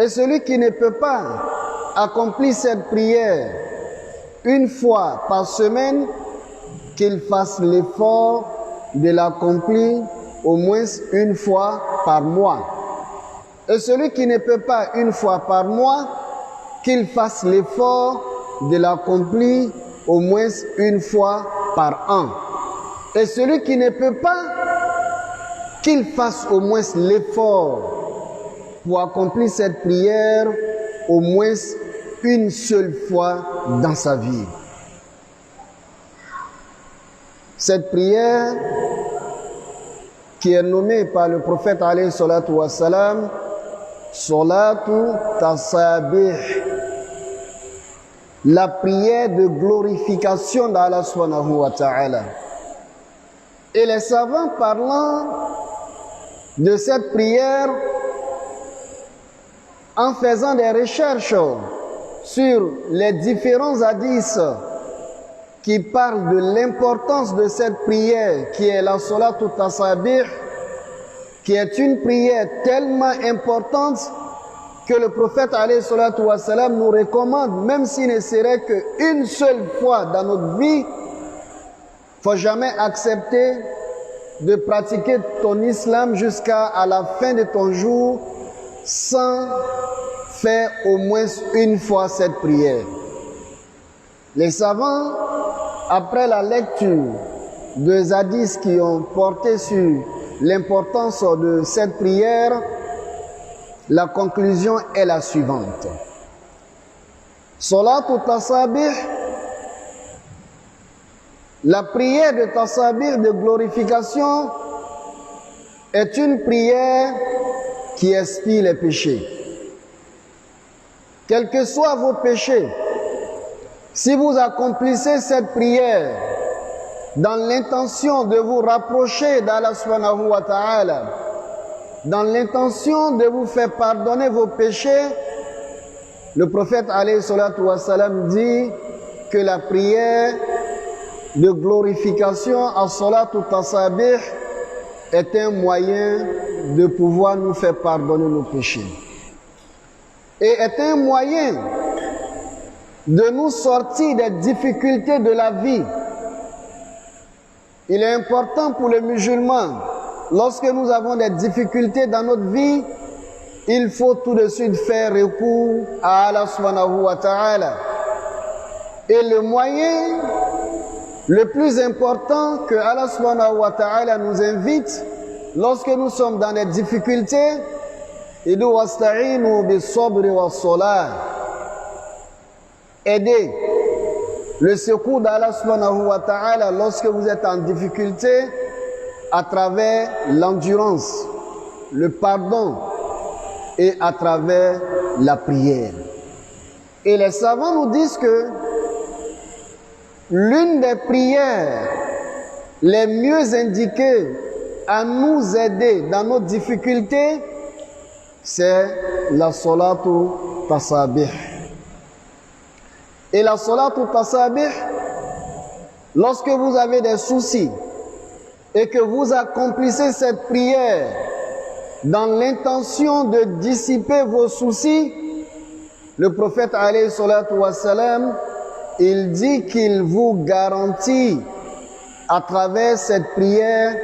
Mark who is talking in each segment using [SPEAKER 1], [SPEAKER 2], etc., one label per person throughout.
[SPEAKER 1] Et celui qui ne peut pas accomplir cette prière une fois par semaine, qu'il fasse l'effort de l'accomplir au moins une fois par mois. Et celui qui ne peut pas une fois par mois, qu'il fasse l'effort de l'accomplir au moins une fois par an. Et celui qui ne peut pas, qu'il fasse au moins l'effort pour accomplir cette prière au moins une seule fois dans sa vie. Cette prière qui est nommée par le prophète alayhi salatu wassalam Salatu Tasabih, la prière de glorification d'Allah subhanahu wa ta'ala. Et les savants parlant de cette prière en faisant des recherches sur les différents hadiths qui parlent de l'importance de cette prière qui est la Salatu Tasabih, qui est une prière tellement importante que le prophète alayhi salatu wassalam nous recommande, même s'il ne serait qu'une seule fois dans notre vie, il ne faut jamais accepter de pratiquer ton islam jusqu'à la fin de ton jour sans faire au moins une fois cette prière. Les savants, après la lecture des hadiths qui ont porté sur l'importance de cette prière, la conclusion est la suivante. Salatu Tasabih, la prière de Tasabih, de glorification, est une prière qui expie les péchés. Quels que soient vos péchés, si vous accomplissez cette prière dans l'intention de vous rapprocher d'Allah subhanahu wa ta'ala, dans l'intention de vous faire pardonner vos péchés, le prophète alayhi salatu wassalam dit que la prière de glorification à Salatu Tasabih est un moyen de pouvoir nous faire pardonner nos péchés. Et est un moyen de nous sortir des difficultés de la vie. Il est important pour les musulmans, lorsque nous avons des difficultés dans notre vie, il faut tout de suite faire recours à Allah subhanahu wa ta'ala. Et le moyen le plus important que Allah subhanahu wa ta'ala nous invite, lorsque nous sommes dans des difficultés, il dit wasta'inu bis-sabri was-salah. Aidez le secours d'Allah subhanahu wa ta'ala lorsque vous êtes en difficulté à travers l'endurance, le pardon et à travers la prière. Et les savants nous disent que l'une des prières les mieux indiquées à nous aider dans nos difficultés, c'est la Salatu Tasabih. Et la Salatu Tasabih, lorsque vous avez des soucis et que vous accomplissez cette prière dans l'intention de dissiper vos soucis, le prophète alayhi salatu wassalam, il dit qu'il vous garantit à travers cette prière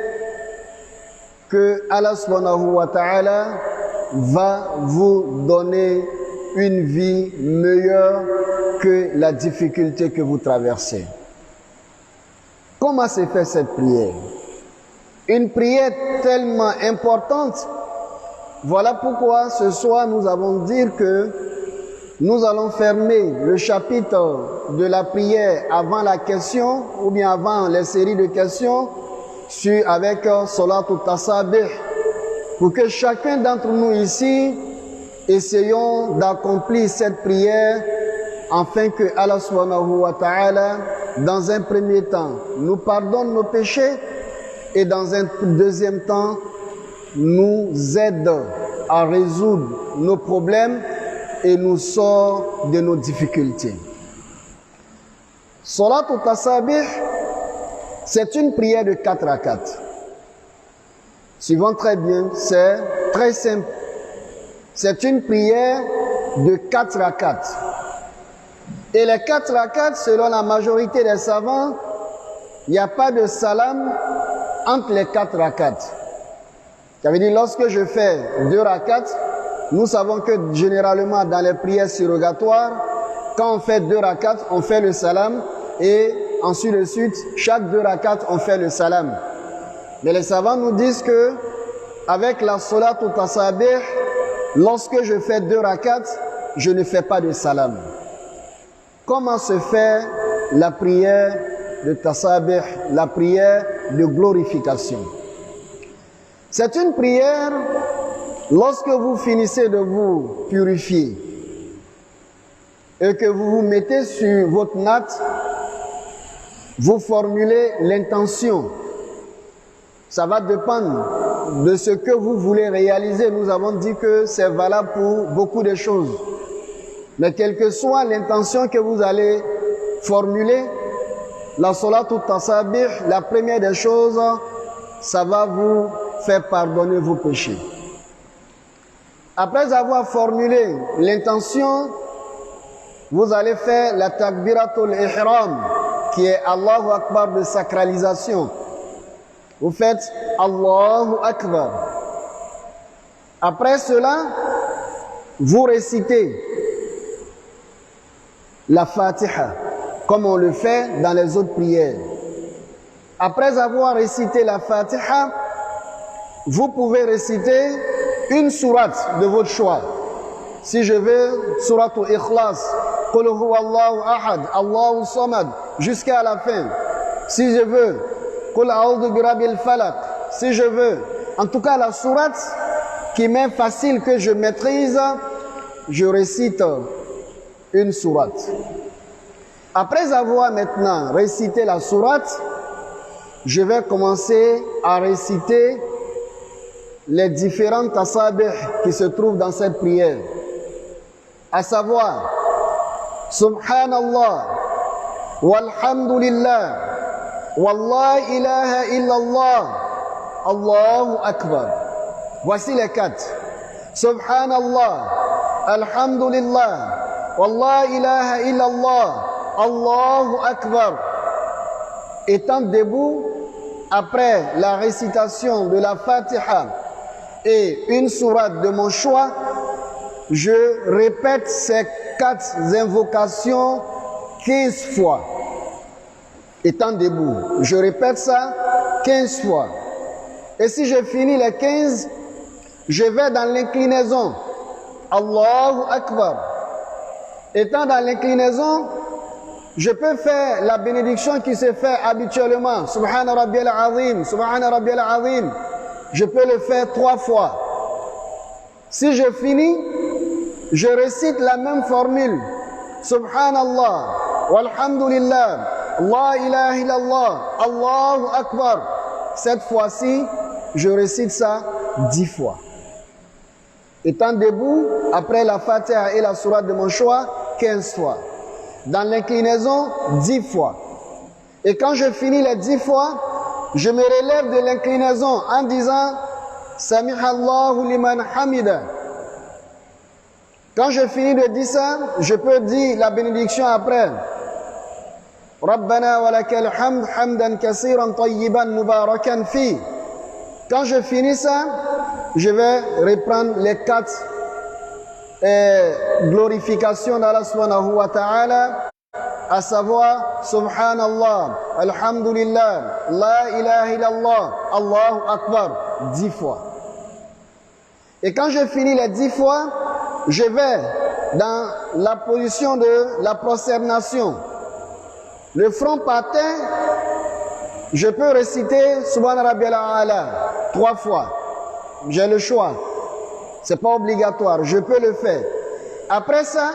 [SPEAKER 1] que Allah subhanahu wa ta'ala va vous donner une vie meilleure que la difficulté que vous traversez. Comment se fait cette prière? Une prière tellement importante. Voilà pourquoi ce soir nous allons dire que nous allons fermer le chapitre de la prière avant la question ou bien avant les séries de questions avec Salatu Tasabih, pour que chacun d'entre nous ici essayons d'accomplir cette prière afin que Allah subhanahu wa ta'ala, dans un premier temps, nous pardonne nos péchés et dans un deuxième temps, nous aide à résoudre nos problèmes et nous sort de nos difficultés. Salatu Tasabih, c'est une prière de 4 rakats. Suivons très bien, c'est très simple. c'est une prière de 4 rakats. Et les 4 rakats, selon la majorité des savants, il n'y a pas de salam entre les 4 rakats. Ça veut dire, lorsque je fais 2 rakats, nous savons que généralement dans les prières surrogatoires, quand on fait 2 rakats, on fait le salam et ensuite de suite, chaque 2 rakats, on fait le salam. Mais les savants nous disent que avec la salat ou tasabih, lorsque je fais 2 rakats, je ne fais pas de salam. Comment se fait la prière de tasabih, la prière de glorification? C'est une prière, lorsque vous finissez de vous purifier et que vous vous mettez sur votre natte, vous formulez l'intention. Ça va dépendre de ce que vous voulez réaliser. Nous avons dit que c'est valable pour beaucoup de choses. Mais quelle que soit l'intention que vous allez formuler, la salat ou tasabih, la première des choses, ça va vous faire pardonner vos péchés. Après avoir formulé l'intention, vous allez faire la takbiratul ihram, qui est Allahu Akbar de sacralisation. Vous faites Allahu Akbar. Après cela, vous récitez la Fatiha, comme on le fait dans les autres prières. Après avoir récité la Fatiha, vous pouvez réciter une sourate de votre choix. Si je veux, sourate Ikhlas, Qul huwallahu ahad, Allahu samad, jusqu'à la fin. Si je veux, Qul a'udhu birabbil falaq. Si je veux, en tout cas la sourate qui m'est facile, que je maîtrise, je récite une sourate. Après avoir maintenant récité la sourate, je vais commencer à réciter les différents tasabih qui se trouvent dans cette prière. À savoir, Subhanallah, walhamdulillah, wallah ilaha illallah, Allahu Akbar. Voici les 4. Subhanallah, alhamdulillah, wallah ilaha illallah, Allahu Akbar. Étant debout, après la récitation de la Fatiha et une sourate de mon choix, je répète ces 4 invocations 15 fois. Étant debout, je répète ça 15 fois. Et si je finis les 15, je vais dans l'inclinaison. Allahu Akbar. Étant dans l'inclinaison, je peux faire la bénédiction qui se fait habituellement. Subhana Rabbiyal Azim, Subhana Rabbiyal Azim. Je peux le faire 3 fois. Si je finis, je récite la même formule. Subhanallah, walhamdulillah, la ilaha illallah, Allahu Akbar. Cette fois-ci, je récite ça 10 fois. Étant debout, après la Fatiha et la sourate de mon choix, 15 fois. Dans l'inclinaison, 10 fois. Et quand je finis les 10 fois, je me relève de l'inclinaison en disant Samihallahu liman hamida. Quand je finis de dire ça, je peux dire la bénédiction après. Rabbana wa lakal hamd hamdan kaseeran tayyiban mubarakan fi. Quand je finis ça, je vais reprendre les 4 glorification d'Allah subhanahu wa ta'ala, à savoir Subhanallah, Alhamdulillah, La ilaha illallah, Allahu Akbar, 10 fois. Et quand je finis les 10 fois, je vais dans la position de la prosternation. Le front par terre, je peux réciter Subhan Rabbiyal A'la 3 fois. J'ai le choix. C'est pas obligatoire, je peux le faire. Après ça,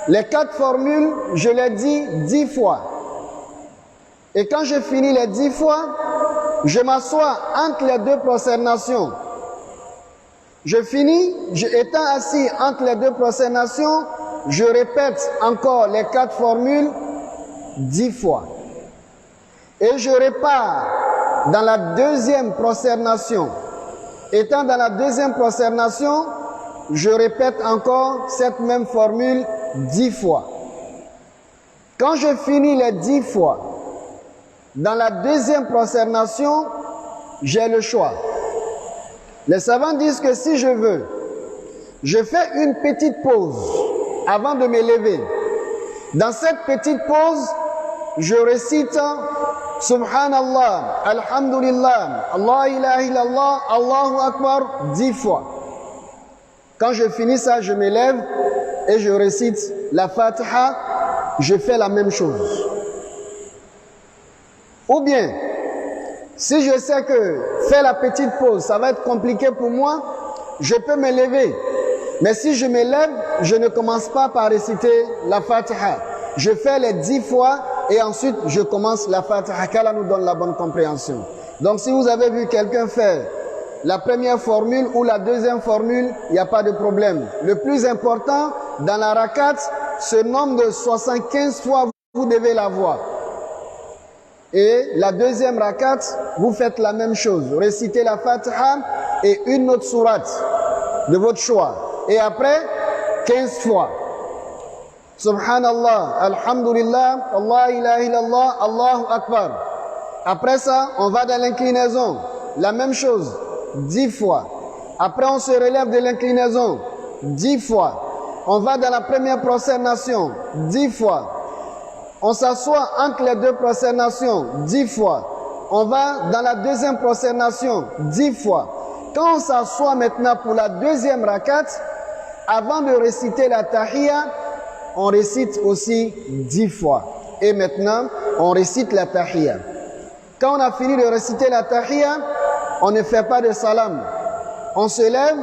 [SPEAKER 1] les 4 formules, je les dis 10 fois. Et quand je finis les 10 fois, je m'assois entre les 2 prosternations. Je finis, étant assis entre les 2 prosternations, je répète encore les 4 formules 10 fois. Et je repars dans la 2e prosternation. Étant dans la 2e prosternation, je répète encore cette même formule 10 fois. Quand je finis les 10 fois, dans la deuxième prosternation, j'ai le choix. Les savants disent que si je veux, je fais une petite pause avant de me lever. Dans cette petite pause, je récite Subhanallah, Alhamdulillah, Allah ilaha illallah, Allahu Akbar 10 fois. Quand je finis ça, je me lève et je récite la Fatiha, je fais la même chose. Ou bien, si je sais que faire la petite pause, ça va être compliqué pour moi, je peux me lever. Mais si je me lève, je ne commence pas par réciter la Fatiha. Je fais les 10 fois et ensuite je commence la Fatiha. Qu'Allah nous donne la bonne compréhension. Donc si vous avez vu quelqu'un faire la première formule ou la deuxième formule, il n'y a pas de problème. Le plus important, dans la rakat, ce nombre de 75 fois, vous devez l'avoir. Et la deuxième rakat, vous faites la même chose. Récitez la Fatiha et une autre sourate de votre choix. Et après, 15 fois. Subhanallah, Alhamdulillah, Allah ilaha illallah, Allahu Akbar. Après ça, on va dans l'inclinaison. La même chose, 10 fois. Après, on se relève de l'inclinaison, 10 fois. On va dans la première prosternation, 10 fois. On s'assoit entre les deux prosternations, 10 fois. On va dans la deuxième prosternation, 10 fois. Quand on s'assoit maintenant pour la deuxième rakat, avant de réciter la tahiyya, on récite aussi 10 fois. Et maintenant, on récite la tahiyya. Quand on a fini de réciter la tahiyya, on ne fait pas de salam. On se lève,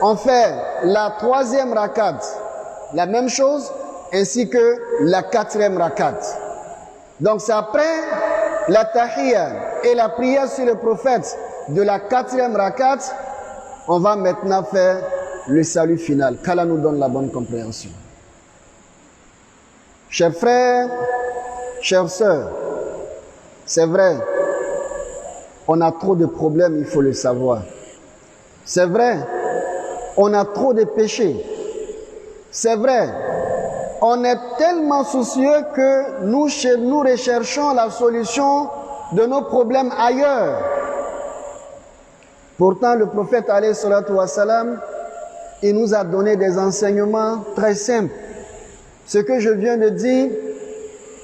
[SPEAKER 1] on fait la troisième rakat, la même chose, ainsi que la quatrième rakat. Donc c'est après la tahiyya et la prière sur le prophète de la quatrième rakat, on va maintenant faire le salut final. Qu'Allah nous donne la bonne compréhension. Chers frères, chères sœurs, c'est vrai, on a trop de problèmes, il faut le savoir. C'est vrai, on a trop de péchés. C'est vrai, on est tellement soucieux que nous recherchons la solution de nos problèmes ailleurs. Pourtant, le prophète alayhi salatu wa salam, il nous a donné des enseignements très simples. Ce que je viens de dire,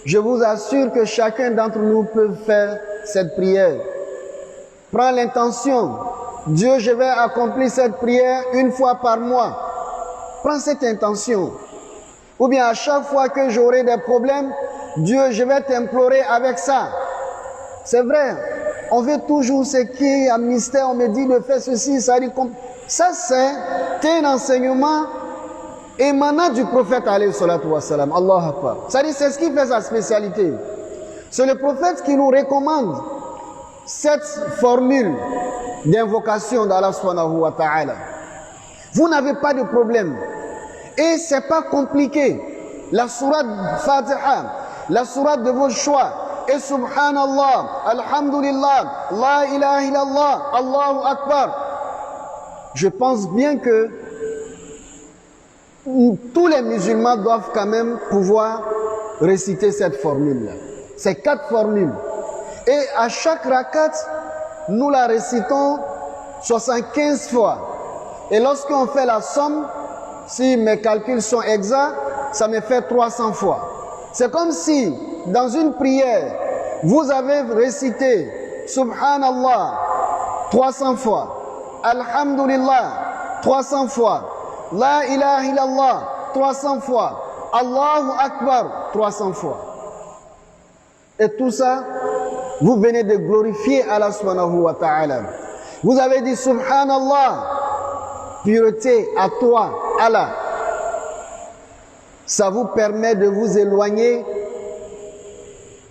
[SPEAKER 1] je vous assure que chacun d'entre nous peut faire cette prière. Prends l'intention. Dieu, je vais accomplir cette prière une fois par mois. Prends cette intention. Ou bien à chaque fois que j'aurai des problèmes, Dieu, je vais t'implorer avec ça. C'est vrai, on veut toujours ce qui est un mystère, on me dit de faire ceci, ça dit comme... Ça c'est un enseignement émanant du prophète alayhi salatu wa salam. Allah Akbar. Ça dit, c'est ce qui fait sa spécialité. C'est le prophète qui nous recommande cette formule d'invocation d'Allah subhanahu wa ta'ala. Vous n'avez pas de problème. Et c'est pas compliqué. La sourate Fatiha, la sourate de vos choix, et Subhanallah, Alhamdulillah, La ilaha illallah, Allahu Akbar. Je pense bien que tous les musulmans doivent quand même pouvoir réciter cette formule-là. Ces 4 formules. Et à chaque rakat, nous la récitons 75 fois. Et lorsqu'on fait la somme, si mes calculs sont exacts, ça me fait 300 fois. C'est comme si, dans une prière, vous avez récité Subhanallah 300 fois, Alhamdulillah 300 fois, La ilaha illallah 300 fois, Allahu Akbar 300 fois. Et tout ça, vous venez de glorifier Allah subhanahu wa ta'ala. Vous avez dit Subhanallah, pureté à toi, Allah. Ça vous permet de vous éloigner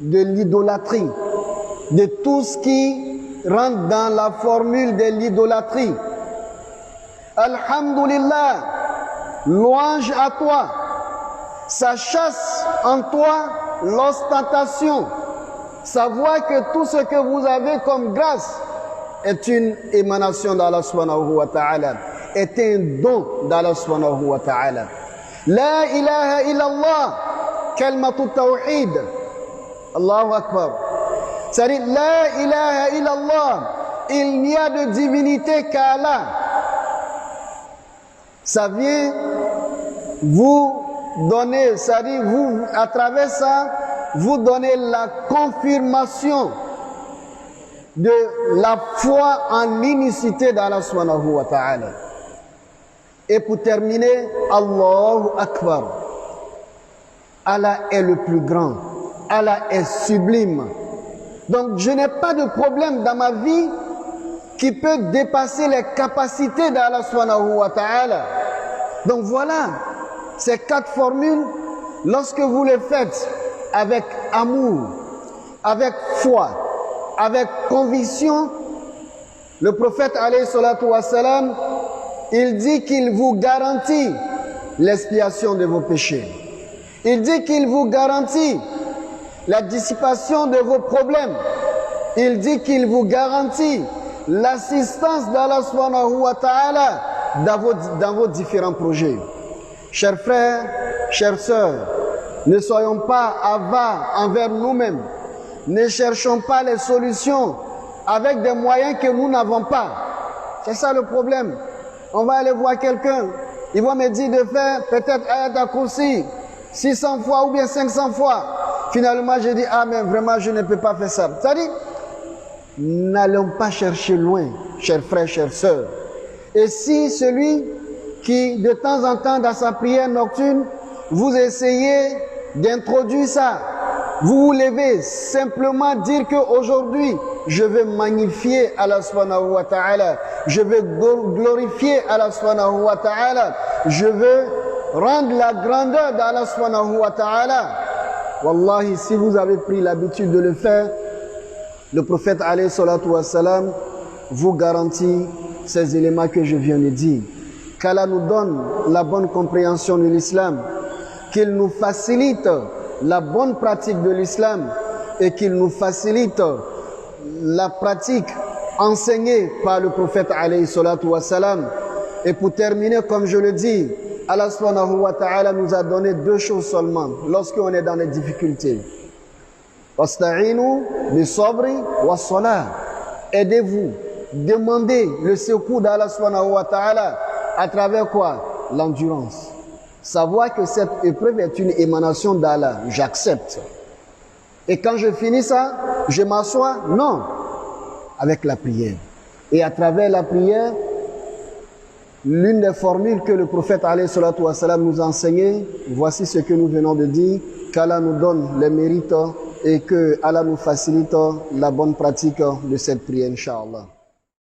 [SPEAKER 1] de l'idolâtrie, de tout ce qui rentre dans la formule de l'idolâtrie. Alhamdulillah, louange à toi. Ça chasse en toi l'ostentation. Savoir que tout ce que vous avez comme grâce est une émanation d'Allah subhanahu wa ta'ala. est un don d'Allah subhanahu wa ta'ala. La ilaha illallah, kalmatut tawhid. Allahu Akbar. C'est-à-dire, la ilaha illallah, il n'y a de divinité qu'Allah. Ça vient vous donner, c'est-à-dire, vous, à travers ça, vous donnez la confirmation de la foi en l'unicité d'Allah subhanahu wa ta'ala. Et pour terminer, Allahu Akbar. Allah est le plus grand. Allah est sublime. Donc je n'ai pas de problème dans ma vie qui peut dépasser les capacités d'Allah subhanahu wa ta'ala. Donc voilà, ces 4 formules, lorsque vous les faites avec amour, avec foi, avec conviction, le prophète alayhi salatu wassalam, il dit qu'il vous garantit l'expiation de vos péchés. Il dit qu'il vous garantit la dissipation de vos problèmes. Il dit qu'il vous garantit l'assistance d'Allah subhanahu wa ta'ala dans vos différents projets. Chers frères, chères sœurs, ne soyons pas avares envers nous-mêmes. Ne cherchons pas les solutions avec des moyens que nous n'avons pas. C'est ça le problème. On va aller voir quelqu'un, il va me dire de faire peut-être ayat al-kursi 600 fois ou bien 500 fois. Finalement, je dis, ah mais vraiment, je ne peux pas faire ça. C'est-à-dire, n'allons pas chercher loin, chers frères, chères sœurs. Et si celui qui, de temps en temps, dans sa prière nocturne, vous essayez d'introduire ça, vous vous levez, simplement dire qu'aujourd'hui, je veux magnifier Allah subhanahu wa ta'ala, je veux glorifier Allah subhanahu wa ta'ala, je veux rendre la grandeur d'Allah subhanahu wa ta'ala. Wallahi, si vous avez pris l'habitude de le faire, le prophète alayhi salatu wassalam vous garantit ces éléments que je viens de dire. Qu'Allah nous donne la bonne compréhension de l'islam, qu'il nous facilite la bonne pratique de l'islam et qu'il nous facilite la pratique enseignée par le prophète alayhi salatu wassalam. Et pour terminer, comme je le dis, Allah subhanahu wa ta'ala nous a donné 2 choses seulement lorsqu'on est dans les difficultés. Wasta'inu bis-sabri was-salah. Aidez-vous, demandez le secours d'Allah subhanahu wa ta'ala à travers quoi? L'endurance. Savoir que cette épreuve est une émanation d'Allah, j'accepte. Et quand je finis ça, je m'assois? Non, avec la prière. Et à travers la prière, l'une des formules que le prophète alayhi salatu wassalam nous a enseignées, voici ce que nous venons de dire, qu'Allah nous donne les mérites et que Allah nous facilite la bonne pratique de cette prière, Inch'Allah.